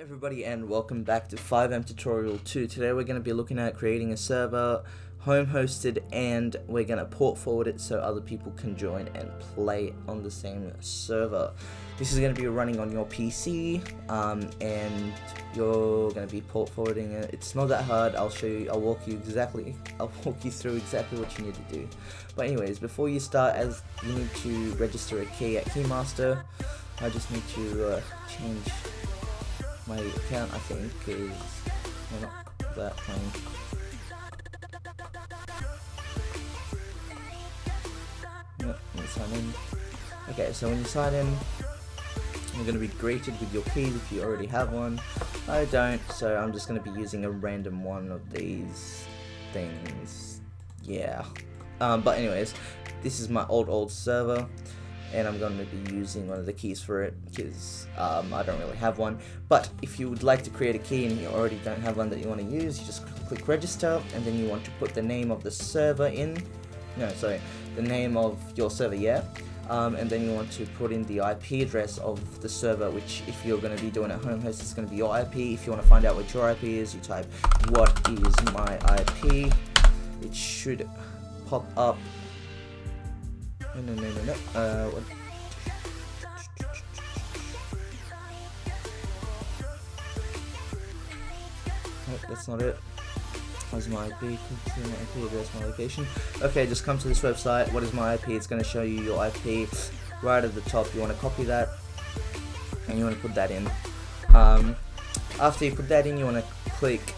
Everybody, and welcome back to FiveM tutorial 2. Today we're going to be looking at creating a server, home hosted, and we're going to port forward it so other people can join and play on the same server. This is going to be running on your PC, and you're going to be port forwarding it. It's not that hard. I'll walk you through exactly what you need to do. But anyways, before you start, as you need to register a key at Keymaster, I just need to change my account, I think, is not that plain. Yep, let me sign in. Okay, so when you sign in, you're going to be greeted with your keys if you already have one. I don't, so I'm just going to be using a random one of these things. Yeah. But anyways, this is my old server, and I'm going to be using one of the keys for it because I don't really have one. But if you would like to create a key and you already don't have one that you want to use, you just click register, and then you want to put the name of the server in. No, sorry, the name of your server, yeah. And then you want to put in the IP address of the server, which if you're going to be doing a home host, it's going to be your IP. If you want to find out what your IP is, you type "what is my IP." It should pop up. No. What? Nope, that's not it. What's my IP? IP address, my location. Okay, just come to this website. What is my IP? It's going to show you your IP right at the top. You want to copy that, and you want to put that in. After you put that in, you want to click.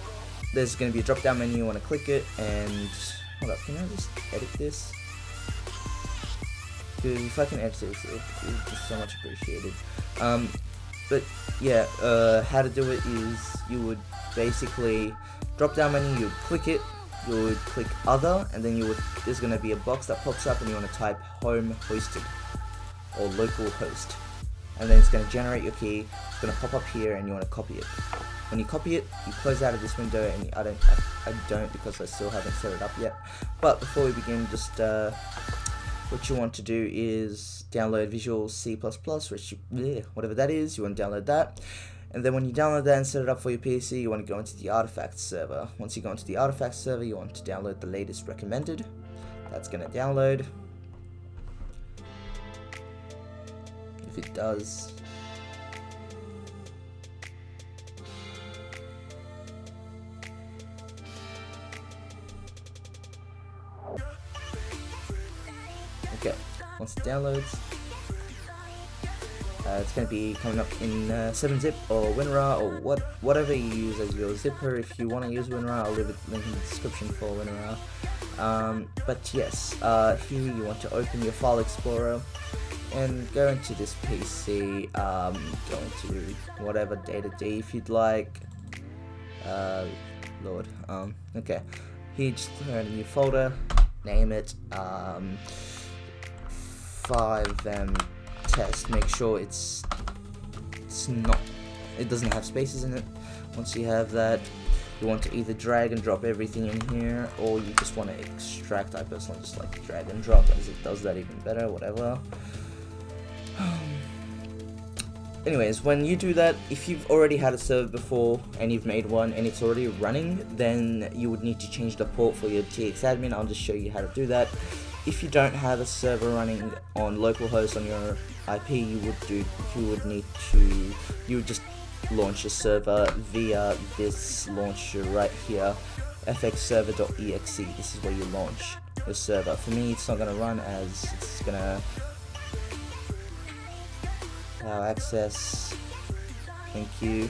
There's going to be a drop-down menu. You want to click it, and hold up. Can I just edit this? Because if I can edit this, it's just so much appreciated. But yeah, how to do it is you would basically drop down menu, you would click it, you would click other, and then there's going to be a box that pops up, and you want to type home hosted or local host, and then it's going to generate your key. It's going to pop up here, and you want to copy it. When you copy it, you close out of this window, and I don't because I still haven't set it up yet. But before we begin, just what you want to do is download Visual C++, which whatever that is, you want to download that. And then when you download that and set it up for your PC, you want to go into the artifacts server. Once you go into the artifacts server, you want to download the latest recommended. That's going to download. If it does. Okay, once it downloads, it's going to be coming up in 7-zip or WinRAR or whatever you use as your zipper. If you want to use WinRAR, I'll leave a link in the description for WinRAR. But yes, here you want to open your file explorer and go into this PC, go into whatever data D if you'd like. Okay, here just create a new folder, name it FiveM test. Make sure it doesn't have spaces in it. Once you have that, you want to either drag and drop everything in here, or you just want to extract. I personally just like drag and drop, as it does that even better, whatever. Anyways, when you do that, if you've already had a server before and you've made one and it's already running, then you would need to change the port for your TXadmin. I'll just show you how to do that. If you don't have a server running on localhost on your IP, you would just launch a server via this launcher right here, fxserver.exe. This is where you launch the server. For me, it's not going to run, as it's going to allow access. Thank you.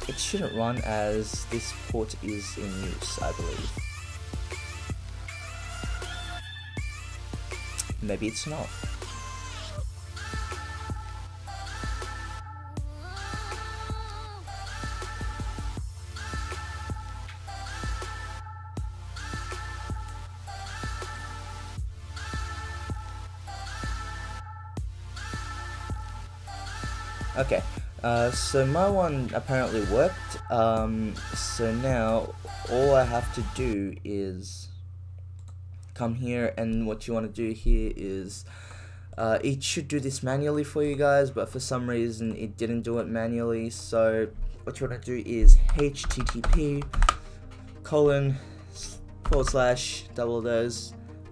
It shouldn't run as this port is in use, I believe. Maybe it's not. Okay, so my one apparently worked. So now all I have to do is come here, and what you want to do here is It should do this manually for you guys, but for some reason it didn't do it manually. So what you want to do is http://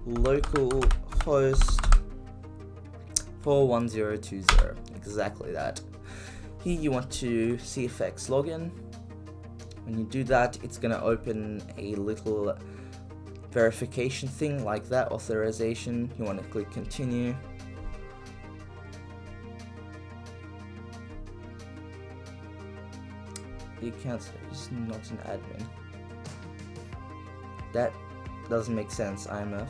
localhost 41020, exactly that. Here you want to CFX login. When you do that, it's going to open a little verification thing like that, authorization. You want to click continue. The account is not an admin. That doesn't make sense. I'm a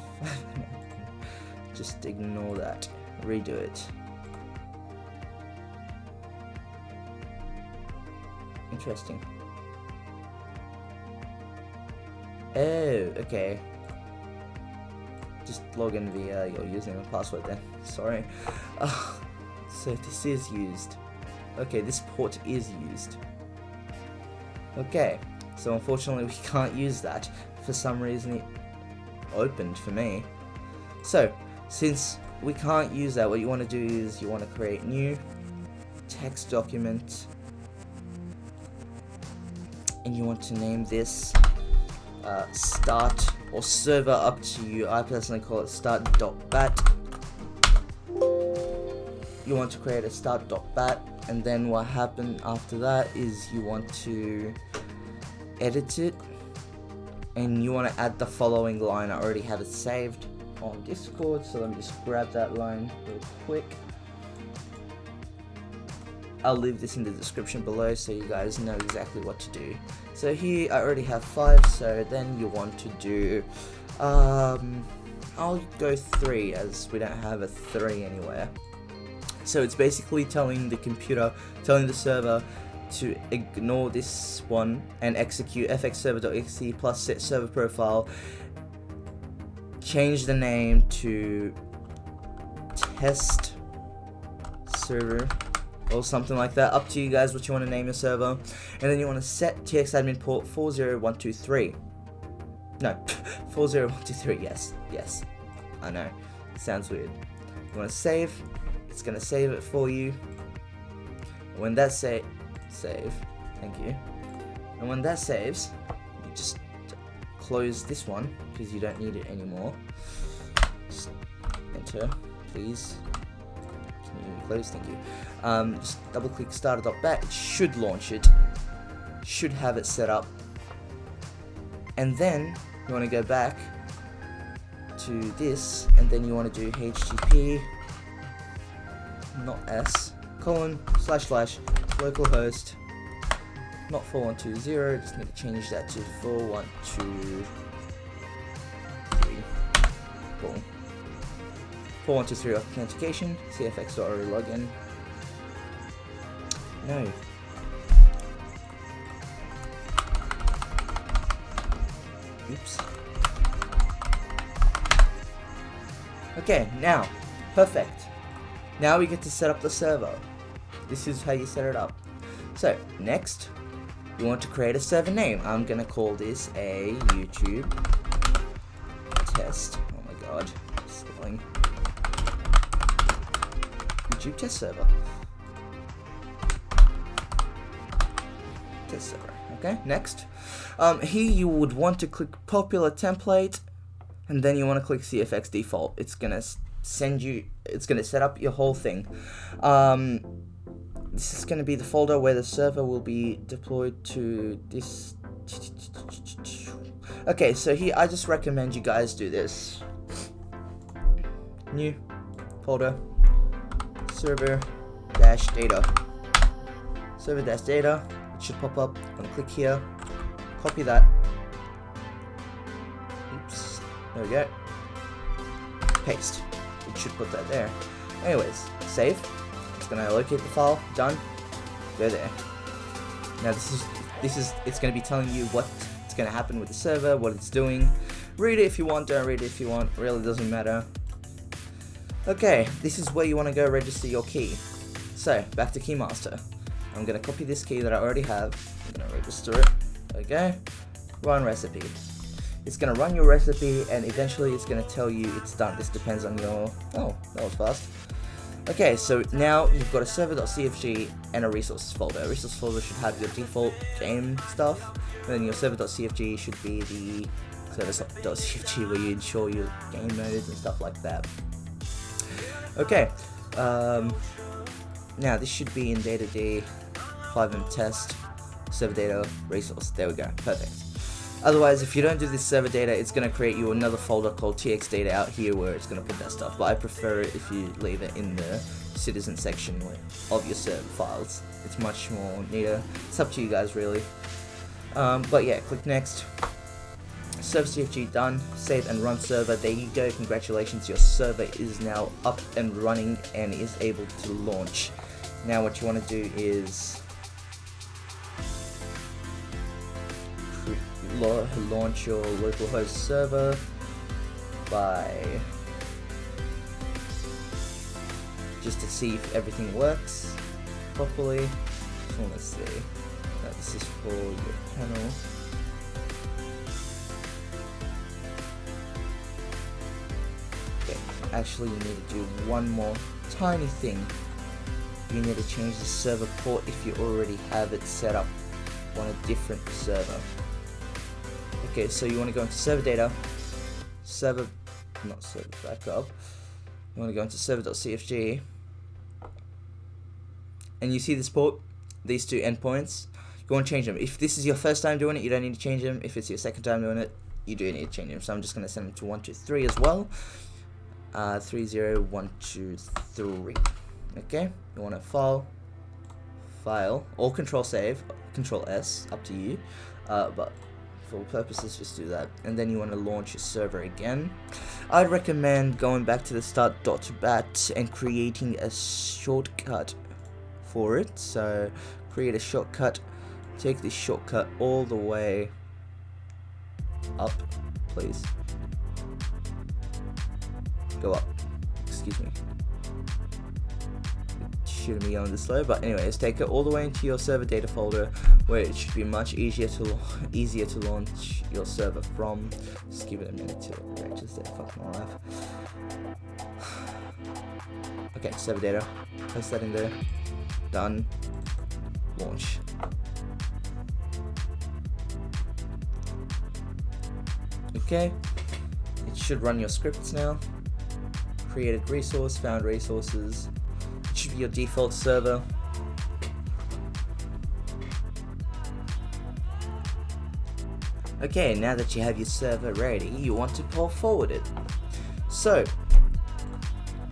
just ignore that. Redo it. Interesting. Oh, okay. Just log in via your username and password then. Sorry. So this is used. Okay, this port is used. Okay, so unfortunately we can't use that. For some reason it opened for me. So, since we can't use that, what you want to do is you want to create new text document. And you want to name this start or server, up to you. I personally call it start.bat. You want to create a start.bat, and then what happened after that is you want to edit it, and you want to add the following line. I already have it saved on Discord, so let me just grab that line real quick. I'll leave this in the description below so you guys know exactly what to do. So here I already have 5, so then you want to do, I'll go 3 as we don't have a 3 anywhere. So it's basically telling the computer, telling the server to ignore this one and execute fxserver.exe plus set server profile, change the name to test server or something like that. Up to you guys what you want to name your server. And then you want to set txadmin port 40123. No, 40123. Yes, I know, sounds weird. You want to save. It's gonna save it for you. When that save, thank you. And when that saves, you just close this one because you don't need it anymore. Just enter, please. Can you close? Thank you. Just double click starter.bat. It should launch it. Should have it set up. And then you want to go back to this, and then you want to do http, not s, / localhost, not 4120, just need to change that to 4123. Boom. 4123 authentication, cfx.ru login. No. Oops. Okay, now, perfect. Now we get to set up the server. This is how you set it up. So, next, you want to create a server name. I'm going to call this a YouTube test. Oh my god, spelling. YouTube test server. Test server. Okay, next. Here you would want to click popular template, and then you want to click CFX default. It's going to send you, it's going to set up your whole thing. This is going to be the folder where the server will be deployed to this. Okay, so here I just recommend you guys do this. New folder, server-data. Server-data, it should pop up. I'm going to click here, copy that. Oops, there we go. Paste. It should put that there. Anyways, save. It's gonna locate the file. Done. Go there. Now this is it's gonna be telling you what's gonna happen with the server, what it's doing. Read it if you want. Don't read it if you want. Really doesn't matter. Okay, this is where you want to go register your key. So back to Keymaster. I'm gonna copy this key that I already have. I'm gonna register it. Okay. Run recipe. It's going to run your recipe, and eventually it's going to tell you it's done. This depends on your... Oh, that was fast. Okay, so now you've got a server.cfg and a resources folder. A resource folder should have your default game stuff, and then your server.cfg should be the server.cfg where you ensure your game modes and stuff like that. Okay, now this should be in data-d, FiveM test, server data, resource. There we go, perfect. Otherwise, if you don't do this server data, it's going to create you another folder called txdata out here where it's going to put that stuff. But I prefer it if you leave it in the citizen section of your server files. It's much more neater. It's up to you guys, really. But yeah, click next. Server CFG done. Save and run server. There you go. Congratulations, your server is now up and running and is able to launch. Now what you want to do is launch your localhost server by just to see if everything works properly. Just want to see. This is for your panel. Okay, actually you need to do one more tiny thing. You need to change the server port if you already have it set up on a different server. Okay, so you want to go into server data, not server backup. You want to go into server.cfg, and you see this port, these two endpoints. You want to change them. If this is your first time doing it, you don't need to change them. If it's your second time doing it, you do need to change them. So I'm just going to send them to 123 as well. 30123. Okay, you want to file, or control save, control S, up to you. But for purposes, just do that, and then you want to launch your server again. I'd recommend going back to the start.bat and creating a shortcut for it. So create a shortcut, take this shortcut all the way up, please. Go up, excuse me. Shouldn't be going this slow, but anyways, take it all the way into your server data folder where it should be much easier to launch your server from. Just give it a minute to register. Fuck my life. Okay, server data, place that in there. Done. Launch. Okay, it should run your scripts now. Created resource, found resources. Should be your default server. Okay, now that you have your server ready, you want to port forward it. So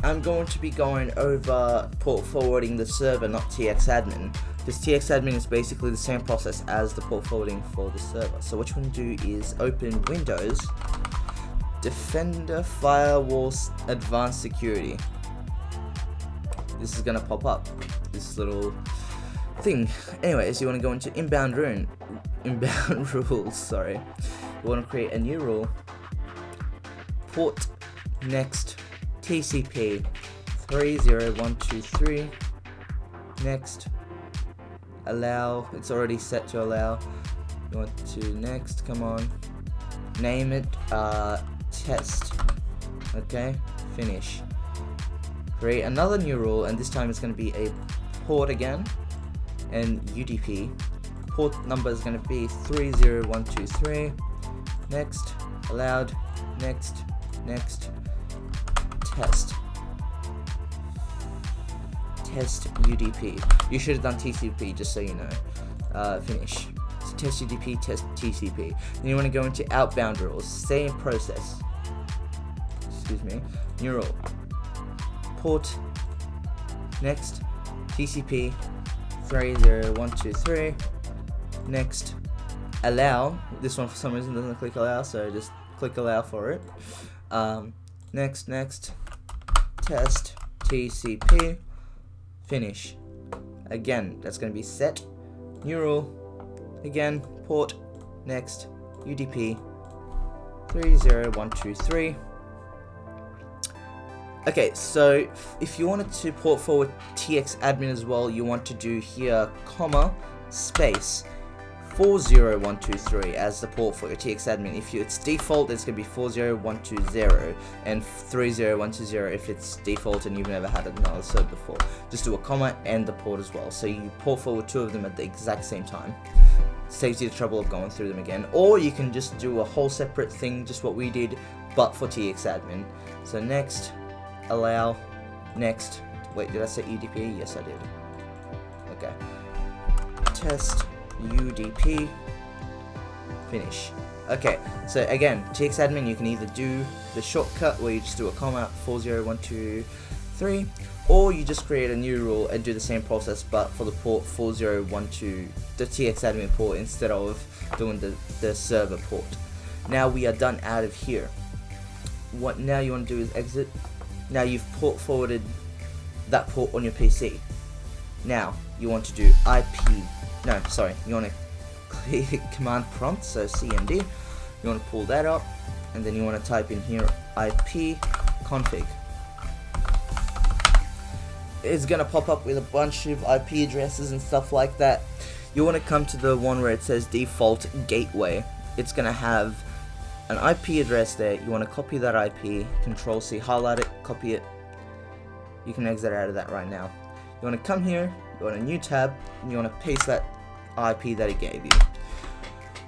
I'm going to be going over port forwarding the server, not txadmin. This txadmin is basically the same process as the port forwarding for the server. So what you want to do is open Windows, Defender Firewall Advanced Security. This is gonna pop up, this little thing. Anyways, you want to go into inbound rules. Sorry, you want to create a new rule. Port next TCP 30123. Next, allow. It's already set to allow. You want to next. Come on, name it test. Okay, finish. Create another new rule, and this time it's going to be a port again, and UDP. Port number is going to be 30123. Next, allowed. Next, test UDP. You should have done TCP, just so you know. Finish. So test UDP, test TCP. Then you want to go into outbound rules. Same process. Excuse me. New rule. Port next TCP 30123. Next, allow. This one for some reason doesn't click allow, so just click allow for it. Next, test TCP. Finish. Again, that's going to be set. New rule. Again, port next UDP 30123. Okay, so if you wanted to port forward txadmin as well, you want to do here, comma, space, 40123 as the port for your TXAdmin. If it's default, it's going to be 40120 and 30120 if it's default and you've never had another server before. Just do a comma and the port as well. So you port forward two of them at the exact same time. Saves you the trouble of going through them again. Or you can just do a whole separate thing, just what we did, but for TXAdmin. So next, allow, next. Wait, did I say UDP? Yes, I did. Okay. Test UDP, finish. Okay, so again, TXAdmin, you can either do the shortcut where you just do a comma 40123, or you just create a new rule and do the same process but for the port 4012, the TXAdmin port, instead of doing the server port. Now we are done out of here. What now you want to do is exit. Now you've port forwarded that port on your PC. Now you want to do you want to click command prompt, so CMD, you want to pull that up, and then you want to type in here IP config. It's going to pop up with a bunch of IP addresses and stuff like that. You want to come to the one where it says default gateway. It's going to have an IP address there. You want to copy that IP, Control C, highlight it, copy it. You can exit out of that right now. You want to come here, you want a new tab, and you want to paste that IP that it gave you.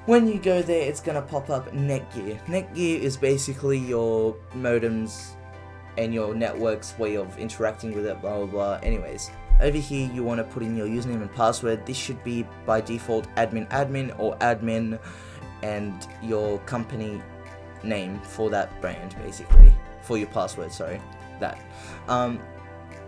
When you go there, it's going to pop up Netgear. Netgear is basically your modems and your network's way of interacting with it, blah blah blah. Anyways, over here you want to put in your username and password. This should be by default admin or admin and your company name for that brand, basically, for your password, sorry, that.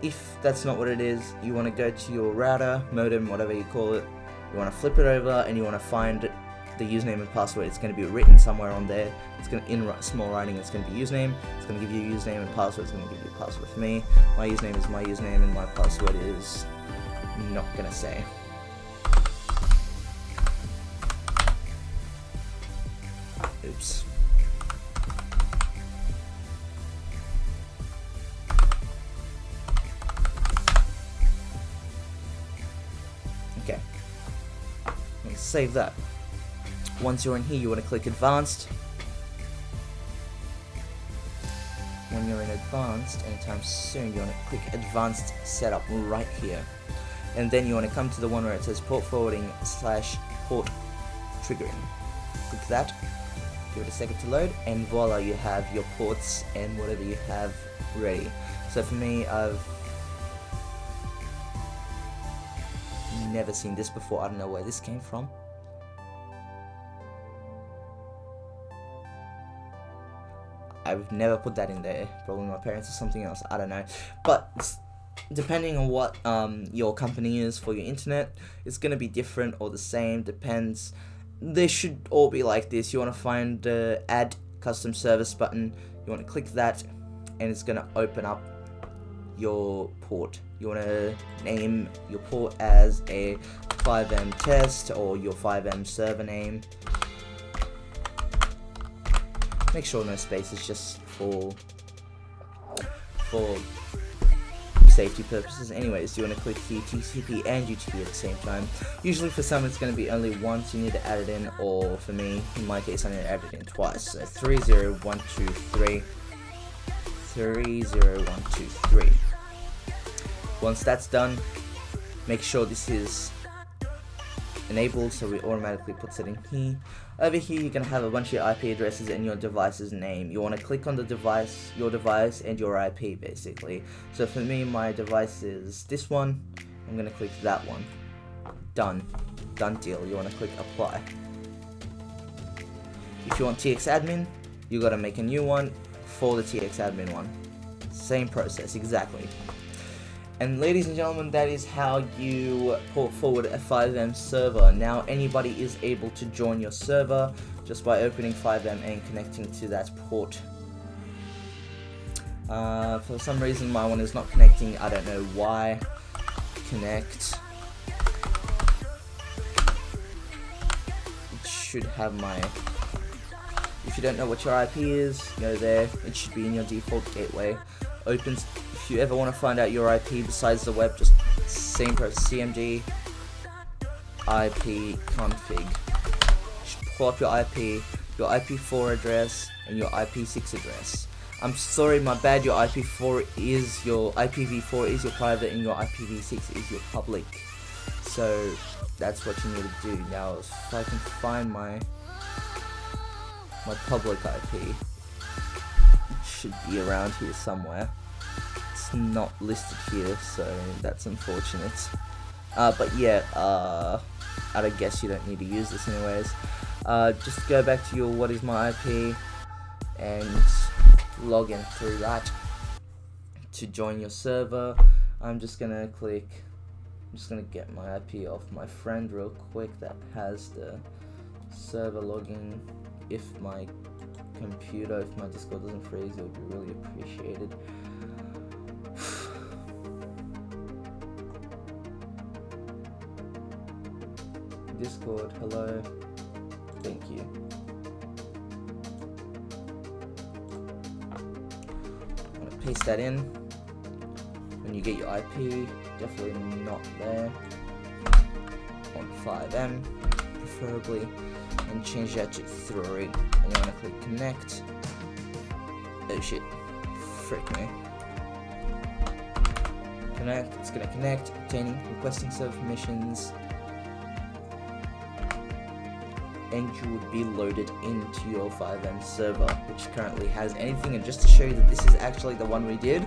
If that's not what it is, you want to go to your router, modem, whatever you call it, you want to flip it over and you want to find the username and password. It's going to be written somewhere on there. It's going to, in small writing, it's going to be username. It's going to give you username and password. It's going to give you a password for me. My username is my username and my password is not going to say. Oops. Okay. Let's save that. Once you're in here, you want to click Advanced. When you're in Advanced, anytime soon, you want to click Advanced Setup right here. And then you want to come to the one where it says Port Forwarding / Port Triggering. Click that. Give it a second to load, and voila, you have your ports and whatever you have ready. So for me, I've never seen this before. I don't know where this came from. I've never put that in there. Probably my parents or something else. I don't know. But depending on what your company is for your internet, it's going to be different or the same. Depends. They should all be like this. You want to find the Add Custom Service button. You want to click that, and it's going to open up your port. You want to name your port as a FiveM test or your FiveM server name. Make sure no spaces, just for safety purposes. Anyways, you want to click here TCP and UTP at the same time. Usually for some it's going to be only once you need to add it in, or for me, in my case, I need to add it in twice. So 30123 30123. Once that's done, make sure this is enabled, so it automatically puts it in here. Over here you're going to have a bunch of IP addresses and your device's name. You want to click on the device, your device and your IP basically. So for me, my device is this one. I'm going to click that one. Done deal. You want to click apply. If you want TXAdmin, you got to make a new one for the TXAdmin one. Same process exactly. And ladies and gentlemen, that is how you port forward a FiveM server. Now anybody is able to join your server just by opening FiveM and connecting to that port. For some reason my one is not connecting, I don't know why. Connect. It should have my... If you don't know what your IP is, go there. It should be in your default gateway. Opens. If you ever want to find out your IP besides the web, just same process, CMD IP config. call up your IP4 address, and your IP6 address. I'm sorry, my bad, your IPv4 is your private, and your IPv6 is your public. So that's what you need to do. Now, if I can find my public IP, it should be around here somewhere. It's not listed here, so that's unfortunate. But yeah, I guess you don't need to use this anyways. Just go back to your what is my IP and log in through that to join your server. I'm just gonna get my IP off my friend real quick that has the server login. If my Discord doesn't freeze, it would be really appreciated. Discord, hello, thank you. I'm gonna paste that in. When you get your IP, definitely not there, on FiveM preferably, and change that to 3, and you wanna click connect. Oh shit, frick me. Connect, it's gonna connect, obtaining, requesting server permissions, and you would be loaded into your FiveM server, which currently has anything. And just to show you that this is actually the one we did,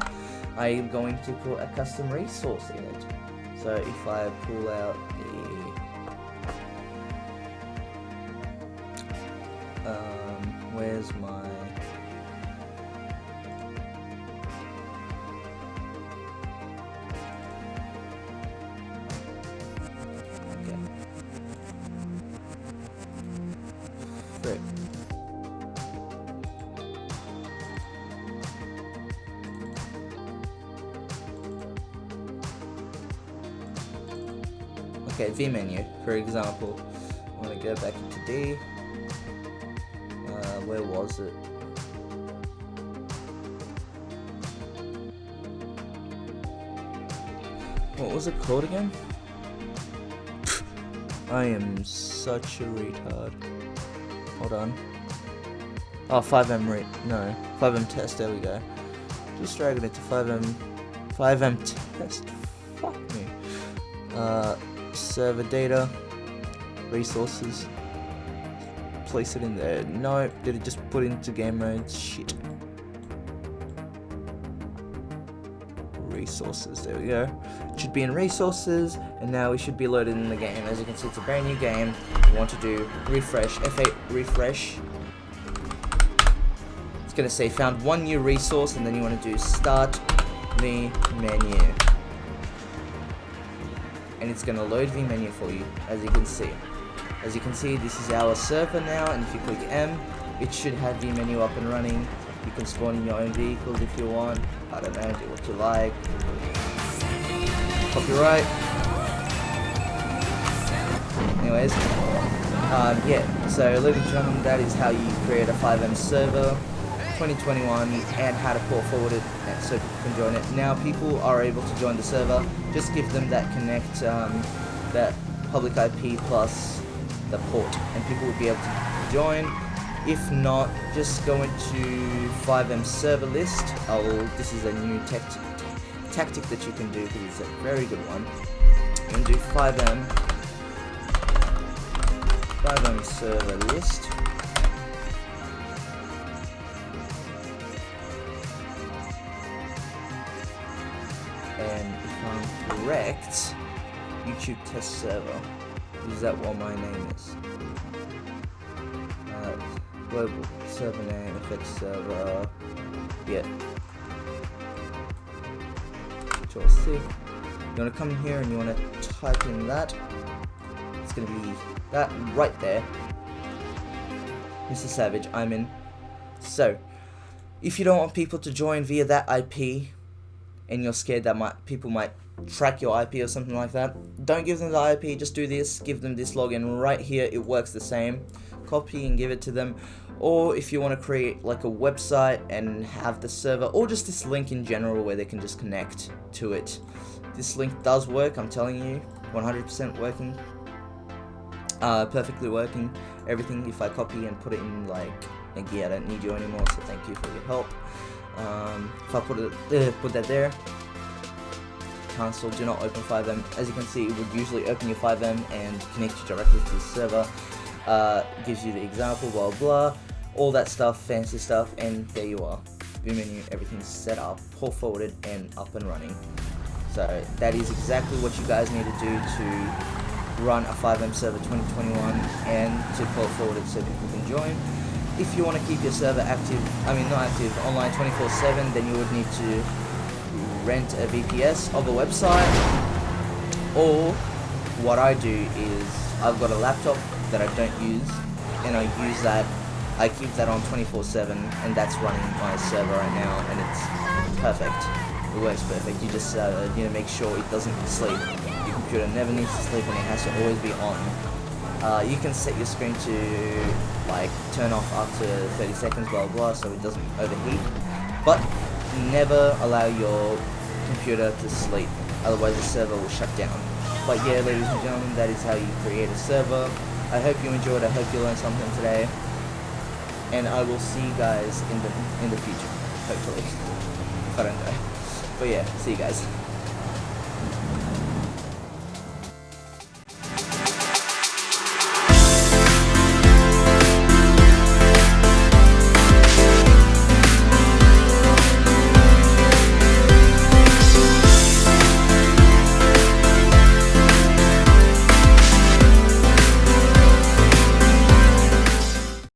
I am going to put a custom resource in it. So if I pull out the where's my frick. Okay, vMenu, for example. I'm gonna go back into D. Where was it? What was it called again? I am such a retard. Hold on. Oh, FiveM test, there we go. Just dragging it to FiveM test. Fuck me. Server data, resources. Place it in there. No, did it just put into game mode? Shit. Resources, there we go. It should be in resources, and now we should be loaded in the game. As you can see, it's a brand new game. We want to do refresh, F8 refresh. It's gonna say found one new resource, and then you want to do start the menu. And it's gonna load the menu for you, as you can see. As you can see, this is our server now, and if you click M, it should have the menu up and running. You can spawn in your own vehicles if you want. I don't know, do what you like. Copyright. Anyways, yeah, so ladies and gentlemen, that is how you create a FiveM server 2021 and how to port forward it so people can join it. Now people are able to join the server, just give them that connect, that public IP plus the port, and people will be able to join. If not, just go into FiveM server list. This is a new tactic that you can do, because it's a very good one. You can do FiveM server list. And if I'm correct, YouTube test server. Is that what my name is? Global server name, effect server. Yeah. Control C. You want to come in here and you want to type in that. It's going to be that right there. Mr. Savage, I'm in. So, if you don't want people to join via that IP, and you're scared that people might track your IP or something like that, don't give them the IP, just do this, give them this login right here, it works the same. Copy and give it to them. Or if you want to create like a website and have the server, or just this link in general where they can just connect to it. This link does work, I'm telling you, 100% working. perfectly working. Everything, if I copy and put it in like a gear, I don't need you anymore, so thank you for your help. If I put that there, cancel, do not open FiveM. As you can see, it would usually open your FiveM and connect you directly to the server. Gives you the example, blah blah, all that stuff, fancy stuff, and there you are. View menu, everything's set up, port forwarded, and up and running. So that is exactly what you guys need to do to run a FiveM server 2021 and to port forward it so people can join. If you want to keep your server active, not active, online 24/7, then you would need to rent a VPS of a website, or what I do is I've got a laptop that I don't use, and I keep that on 24/7, and that's running my server right now, and it's perfect. It works perfect. You just make sure it doesn't sleep. Your computer never needs to sleep, and it has to always be on. You can set your screen to like turn off after 30 seconds, blah blah, so it doesn't overheat. But never allow your computer to sleep, otherwise the server will shut down. But yeah, ladies and gentlemen, that is how you create a server. I hope you enjoyed. I hope you learned something today, and I will see you guys in the future, hopefully, if I don't die. But yeah, see you guys.